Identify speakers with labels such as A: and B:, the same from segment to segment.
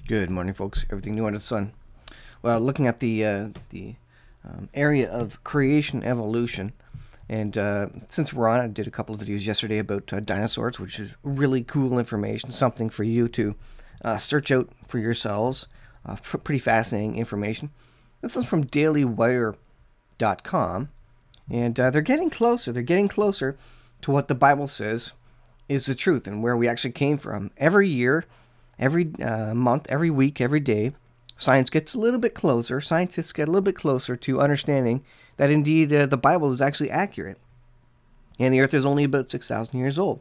A: Good morning, folks. Everything new under the sun. Well, looking at the area of creation evolution, and since we're on it, I did a couple of videos yesterday about dinosaurs, which is really cool information, something for you to search out for yourselves. Pretty fascinating information. This is from dailywire.com, and they're getting closer. They're getting closer to what the Bible says is the truth and where we actually came from. Every year, every month, every week, every day, science gets a little bit closer. Scientists get a little bit closer to understanding that indeed the Bible is actually accurate. And the earth is only about 6,000 years old.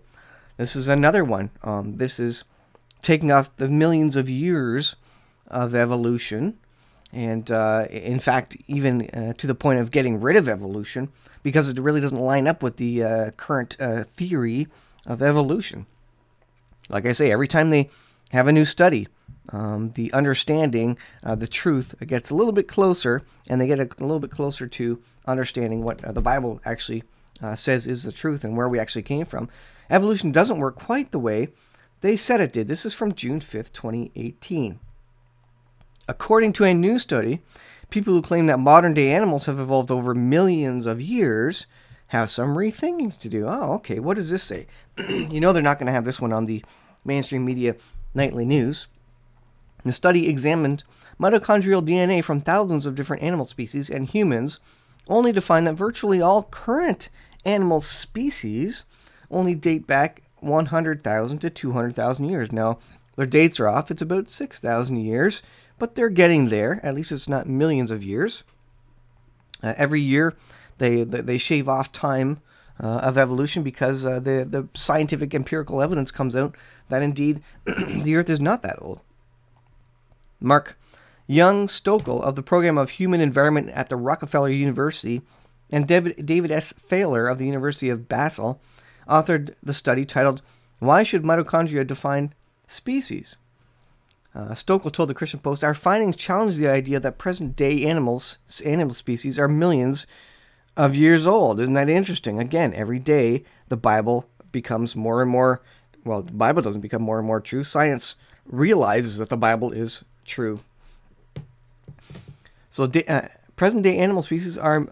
A: This is another one. This is taking off the millions of years of evolution. And in fact, even to the point of getting rid of evolution, because it really doesn't line up with the current theory of evolution. Like I say, every time they have a new study, the understanding, the truth gets a little bit closer, and they get a little bit closer to understanding what the Bible actually says is the truth and where we actually came from. Evolution doesn't work quite the way they said it did. This is from June 5th, 2018. According to a new study, people who claim that modern-day animals have evolved over millions of years have some rethinking to do. Oh, okay, what does this say? You know they're not going to have this one on the mainstream media nightly news. The study examined mitochondrial DNA from thousands of different animal species and humans, only to find that virtually all current animal species only date back 100,000 to 200,000 years. Now, their dates are off. It's about 6,000 years, but they're getting there. At least it's not millions of years. Every year, they shave off time of evolution because the scientific empirical evidence comes out that indeed the Earth is not that old. Mark Young-Stokel of the Program of Human Environment at the Rockefeller University and David S. Thaler of the University of Basel authored the study titled, "Why Should Mitochondria Define Species?" Stokel told the Christian Post, "Our findings challenge the idea that present-day animal species are millions of years old." Isn't that interesting? Again, every day the Bible becomes more and more, well, the Bible doesn't become more and more true. Science realizes that the Bible is true. So present-day animal species are,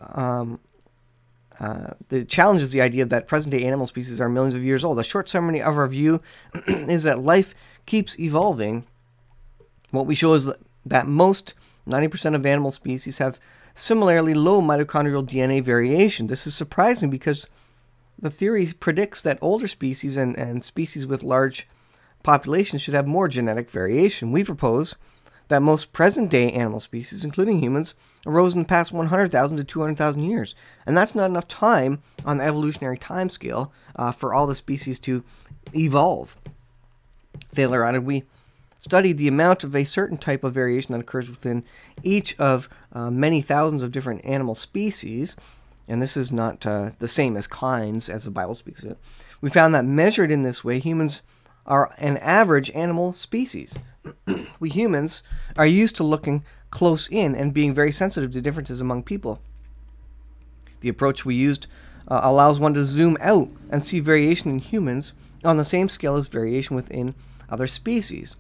A: the challenge is the idea that present-day animal species are millions of years old. A short summary of our view is that life keeps evolving. What we show is that most, 90% of animal species have similarly low mitochondrial DNA variation. This is surprising because the theory predicts that older species and species with large populations should have more genetic variation. We propose that most present-day animal species, including humans, arose in the past 100,000 to 200,000 years. And that's not enough time on the evolutionary timescale for all the species to evolve. Thaler added, "We studied the amount of a certain type of variation that occurs within each of many thousands of different animal species." And this is not the same as kinds, as the Bible speaks of it. "We found that measured in this way, humans are an average animal species." We humans are used to looking close in and being very sensitive to differences among people. The approach we used allows one to zoom out and see variation in humans on the same scale as variation within other species.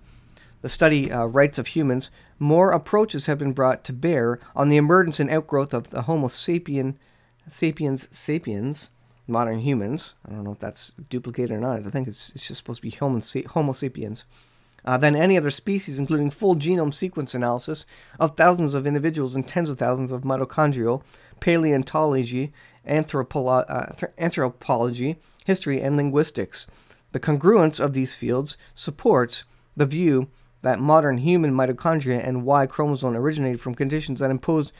A: The study writes of humans, more approaches have been brought to bear on the emergence and outgrowth of the Homo sapiens, modern humans. I don't know if that's duplicated or not. I think it's just supposed to be Homo sapiens. Than any other species, including full genome sequence analysis of thousands of individuals and tens of thousands of mitochondrial, paleontology, anthropology, history, and linguistics. The congruence of these fields supports the view that modern human mitochondria and Y chromosome originated from conditions that imposed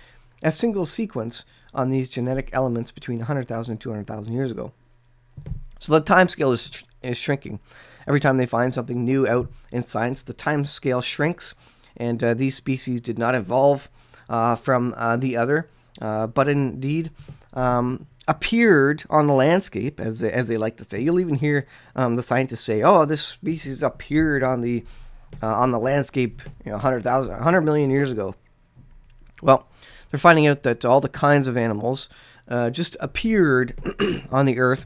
A: a single sequence on these genetic elements between 100,000 and 200,000 years ago. So the time scale is shrinking. Every time they find something new out in science, the time scale shrinks, and these species did not evolve from the other, but indeed appeared on the landscape, as they like to say. You'll even hear the scientists say, "Oh, this species appeared on the landscape, 100 million years ago." Well, they're finding out that all the kinds of animals just appeared on the Earth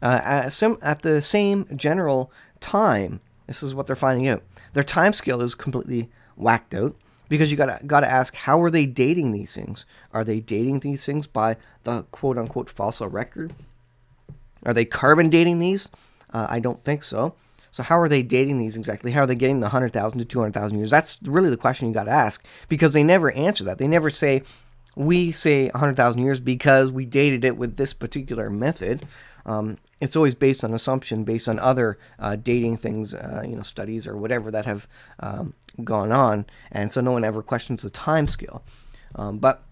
A: at the same general time This is what they're finding out. Their time scale is completely whacked out, because you gotta ask, how are they dating these things? Are they dating these things by the quote unquote fossil record? Are they carbon dating these? I don't think so. So how are they dating these exactly? How are they getting the 100,000 to 200,000 years? That's really the question you got to ask, because they never answer that. They never say, we say 100,000 years because we dated it with this particular method. It's always based on assumption, based on other dating things, studies or whatever that have gone on, and so no one ever questions the time scale. But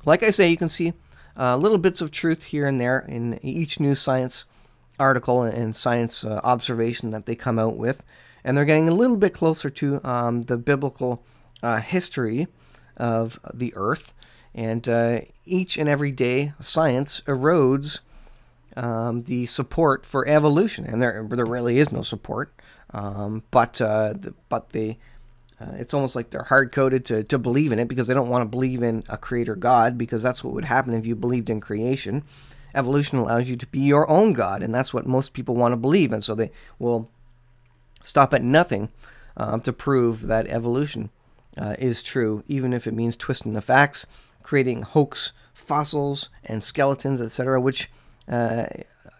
A: like I say, you can see little bits of truth here and there in each new science article and science observation that they come out with, and they're getting a little bit closer to the biblical history of the Earth. And each and every day, science erodes the support for evolution, and there really is no support. But it's almost like they're hard coded to believe in it, because they don't want to believe in a creator God, because that's what would happen if you believed in creation. Evolution allows you to be your own God, and that's what most people want to believe, and so they will stop at nothing to prove that evolution is true, even if it means twisting the facts, creating hoax fossils and skeletons, etc., which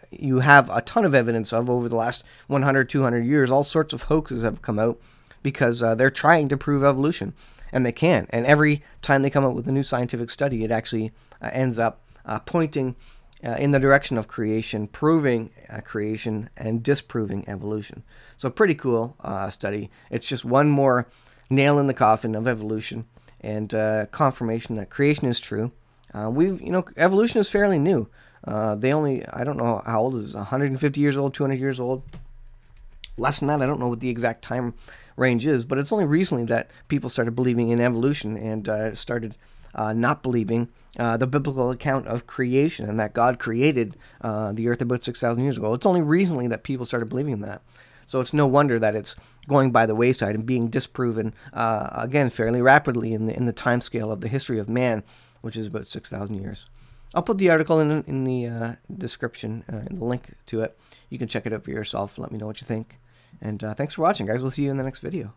A: you have a ton of evidence of over the last 100, 200 years. All sorts of hoaxes have come out because they're trying to prove evolution, and they can. And every time they come up with a new scientific study, it actually ends up pointing in the direction of creation, proving creation, and disproving evolution. So pretty cool study. It's just one more nail in the coffin of evolution, and confirmation that creation is true. Evolution is fairly new. I don't know how old it is, 150 years old, 200 years old. Less than that, I don't know what the exact time range is, but it's only recently that people started believing in evolution and started not believing the biblical account of creation, and that God created the earth about 6,000 years ago. It's only recently that people started believing in that. So it's no wonder that it's going by the wayside and being disproven, again, fairly rapidly in the time scale of the history of man, which is about 6,000 years. I'll put the article in the description, in the link to it. You can check it out for yourself and let me know what you think. And thanks for watching, guys. We'll see you in the next video.